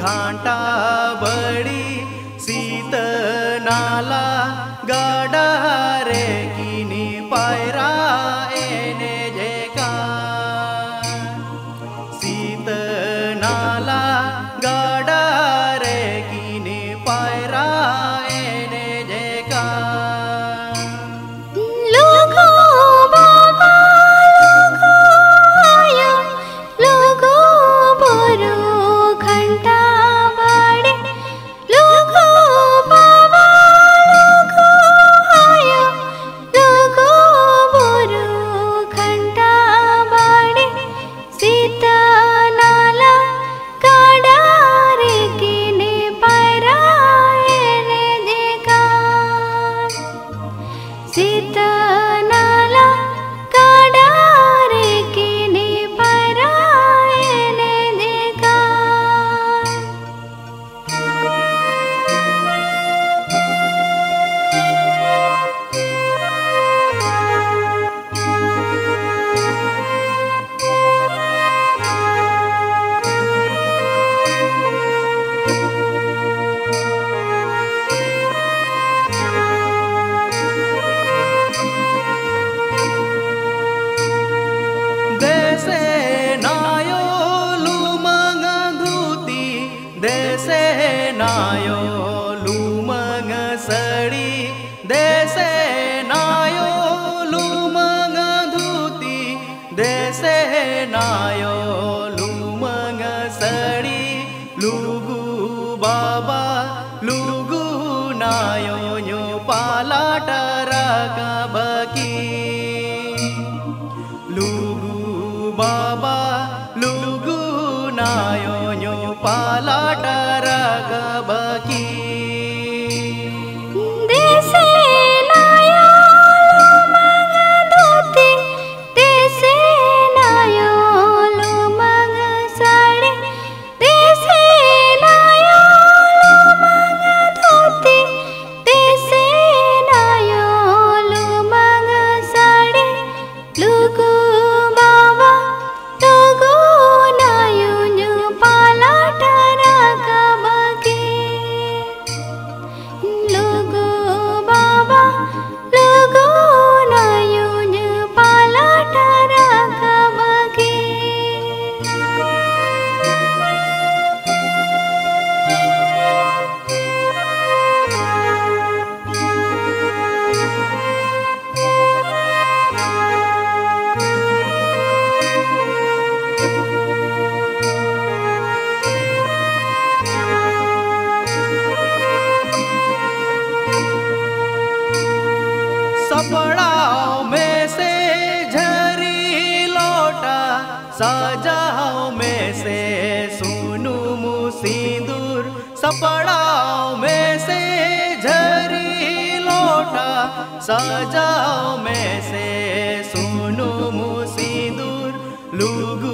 घाटा बड़ी सीत नाला गाडा रे किनी पायरा एने जेका सीत नाला गाडा रे किनी पायरा एने जेका लोगो बाबा लोगो आयो लोगो बरो घंटा बड़े लोगो बाबा लोगो आयो लोगो बरो घंटा बड़े सीता नाला गाडा रे किने पायरा एने जेका सीता नाला गाडा रे किने पायरा एने जेका देसे नायो लुमंग धूती देसे नायो लुमंग सड़ी देसे नायो लुमंग धूती देसे नायो लुमंग सड़ी लुगु बाबा लुगु नायो न्यू पाला टरका बकी लुगु बाबा लुगु नायो न्यो पाला टरका बकी देसे नायो लुमंग धोती देसे नायो लुमंग साड़ी देसे नायो लुमंग धोती देसे नायो लुमंग साड़ी लुगु बाबा लुगु नायो न्यू पाला टरका बकी लुगु बाबा लुगु नायो न्यू पाला टरका बकी सपड़ाओ में से झरी लोटा सजाओ में से सुनु मुसिंदूर सपड़ाओ में से झरी लोटा सजाओ में से सुनु मुसिंदूर लुगु